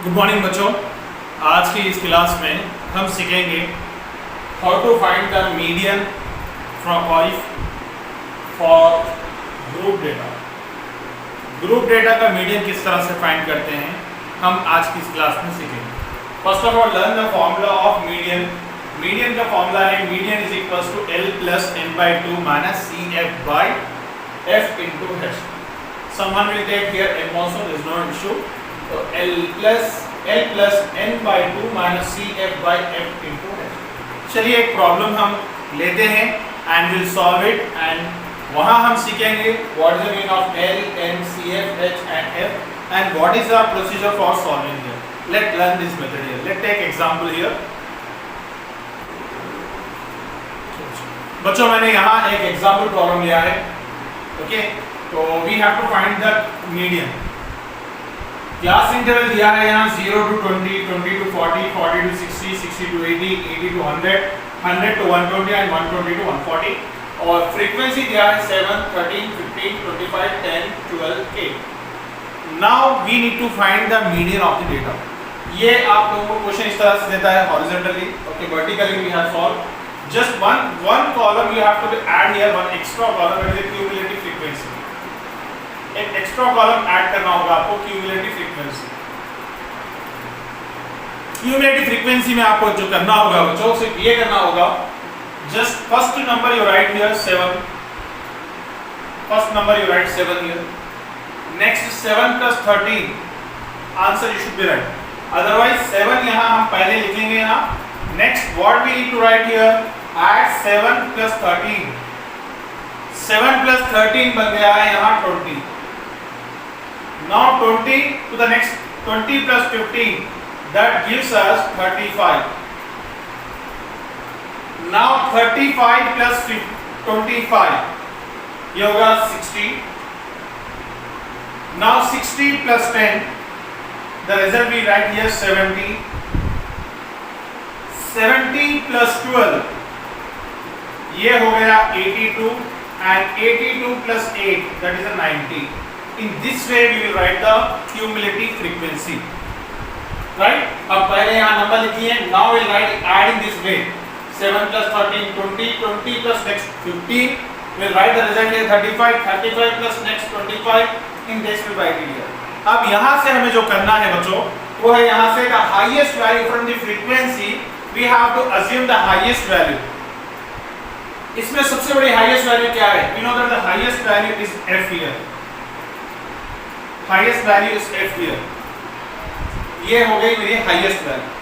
Good morning बच्चों। आज की इस क्लास में हम सीखेंगे how to find the median from for group data. Group data का मीडियन किस तरह से फाइंड करते हैं हम आज की इस क्लास में सीखेंगे। First of all learn the formula of median. Median का फॉर्मूला है median is equals to L plus n/2 minus CF by F into H. Someone will take here M also, there is no issue. तो L plus n/2 minus CF by F into H. चलिए एक problem हम लेते हैं and will solve it and वहाँ हम सीखेंगे what is the meaning of L, N, CF, H and F and what is the procedure for solving here. Let's learn this method here. Let's take example here. बच्चों मैंने यहाँ एक example problem लिया है। Okay, तो we have to find the median. Class interval दिया है यहाँ 0 to 20, 20 to 40, 40 to 60, 60 to 80, 80 to 100, 100 to 120 and 120 to 140 और फ्रीक्वेंसी दिया है 7, 13, 15, 25, 10, 12, 8। Now we need to find the median of the data. ये आप लोगों को क्वेश्चन इस तरह से देता है horizontally, okay, vertically we have solve just one column you have to add here one extra column that is a cumulative frequency. एक एक्स्ट्रा कॉलम ऐड करना होगा आपको क्यूमुलेटिव फ्रीक्वेंसी। क्यूमुलेटिव फ्रीक्वेंसी में आपको जो करना होगा बच्चों सिर्फ ये करना होगा, just first number you write here 7, first number you write 7 here, next 7 plus 13 answer you should be right, otherwise 7 यहाँ हम पहले लिखेंगे यहाँ। Next what we need to write here, add 7 plus 13, 7 plus 13 बन गया है यहाँ 20। Now 20 to the next 20 plus 15 that gives us 35. Now 35 plus 25 ये होगा 60. Now 60 plus 10 the result we write here 70. 70 plus 12 ये हो गया 82 and 82 plus 8 that is a 90. In this way we will write the cumulative frequency, right? अब पहले यहाँ number लिखिए, now we will write adding this way 7 plus 13 20, 20 plus next 15 we will write the result here 35, 35 plus next 25 in this we write it here. अब यहाँ से हमें जो करना है बच्चों वो है यहाँ से the highest value from the frequency we have to assume the highest value. इसमें सबसे बड़ी हाईएस्ट वैल्यू क्या है? We know that the highest value is F here. Highest value is F here. ये हो गई मेरी highest value.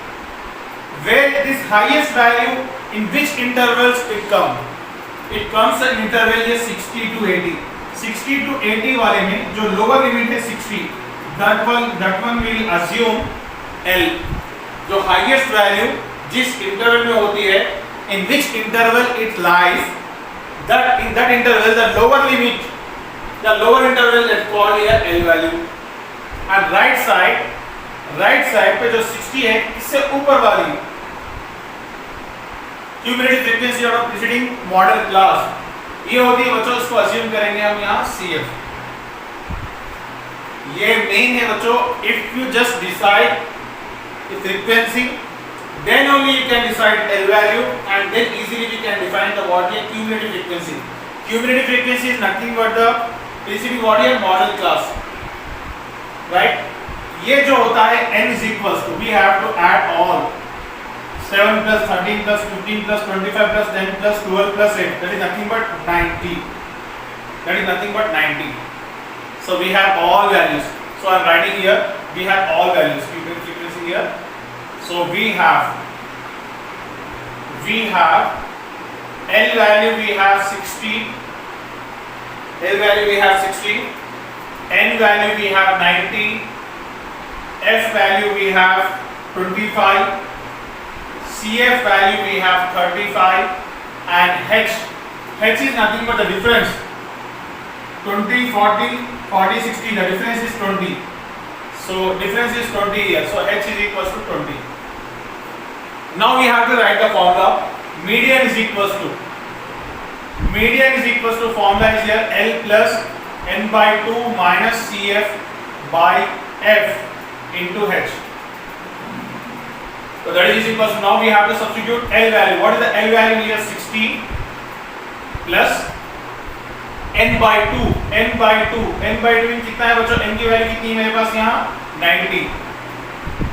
Where this highest value in which intervals it come? It comes in interval ये 60 to 80. 60 to 80 वाले में जो lower limit है 60, that one will assume L. जो highest value जिस interval में होती है, in which interval it lies, that in that interval the lower limit, the lower interval is called here L value. And right side पे जो 60 है इससे ऊपर वाली cumulative frequency out of preceding model class ये होती है बच्चों, इसको assume करेंगे हम यहाँ CF। ये main है बच्चों, if you just decide the frequency then only you can decide L value and then easily we can define the what is cumulative frequency. Cumulative frequency is nothing but the preceding what is model class, right? ये जो होता है n is equals to we have to add all 7 plus 13 plus 15 plus 25 plus 10 plus 12 plus 8 that is nothing but 90. That is nothing but 90. So we have all values. So I am writing here we have all values cumulative frequency here. So we have L value we have 60, L value we have 60, N value we have 90, F value we have 25, CF value we have 35 and H is nothing but the difference 20, 40, 40, 60, the difference is 20. So difference is 20 here, so H is equals to 20. Now we have to write the formula. Median is equals to formula is here L plus n/2 minus CF by F into H. So that is equal to, now we have to substitute L value. What is the L value here? 60 plus n by 2. n by 2 में कितना है बच्चों? n की value कितनी है मेरे पास यहाँ? 90.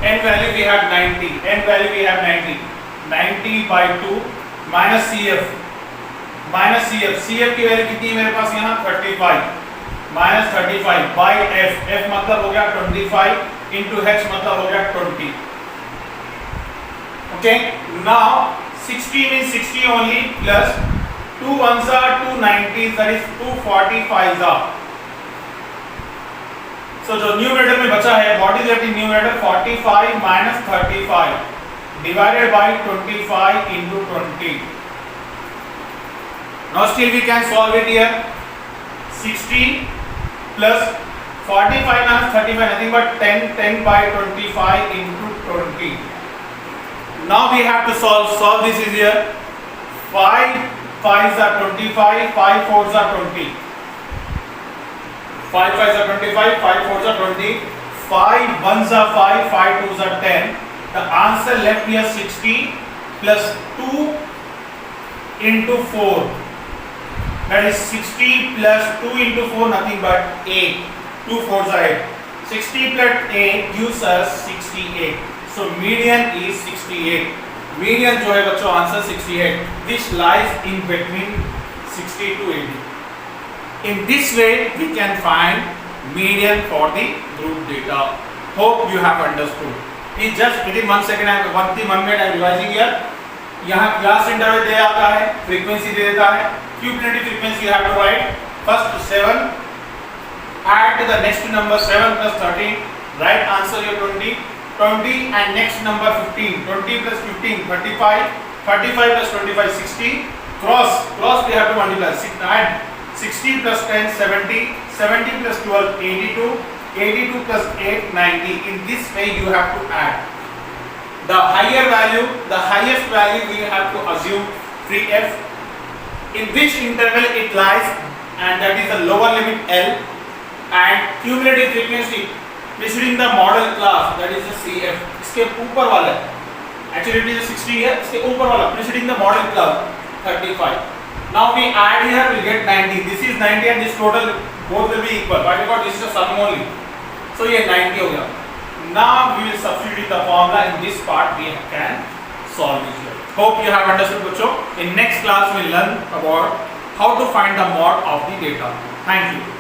n value we have 90. n value we have 90. 90 by 2 minus CF. CF की वैल्यू कितनी है मेरे पास यहाँ? 35. minus 35 by F. F मतलब हो गया 25 into H मतलब हो गया 20. Okay. Now 60 means 60 only plus 2 ones are 290, that is 245 are. So जो न्यूमरेटर में बचा है, what is that in numerator? 45 minus 35 divided by 25 into 20. Now still we can solve it here. 60 plus 45 minus 35, nothing but 10 by 25 into 20. Now we have to solve this is here. 5 5s are 25, 5 4s are 20. 5 5s are 25, 5 4s are 20. 5 1s are 5, 5 2s are 10. The answer left here 60 plus 2 into 4. That is 60 plus 2 into 4, nothing but 8. 2 4s are 8. 60 plus 8 gives us 68. So median is 68. Median जो है बच्चों answer 68. This lies in between 60 to 80. In this way we can find median for the group data. Hope you have understood. It just within 1 second, 1 minute I am revising here. यहाँ class interval दे आता है, frequency दे देता है. Cumulative frequency you have to write. First 7. Add to the next number 7 plus 13. Right answer your 20. 20 and next number 15. 20 plus 15 35. 35 plus 25 60. Cross we have to multiply. Add 60 plus 10 70. 70 plus 12 82. 82 plus 8 90. In this way you have to add. The higher value, the highest value we have to assume free F. In which interval it lies, and that is the lower limit L, and cumulative frequency preceding the model class, that is the CF. इसके ऊपर वाला actually it is 60 here, इसके ऊपर वाला preceding the model class 35. Now we add here, we get 90. This is 90 and this total both will be equal. Why? Because this is a sum only. So ये 90 हो गया. Now we will substitute the formula in this part. We can solve it here. Hope you have understood बच्चों. In next class we will learn about how to find the mod of the data. Thank you.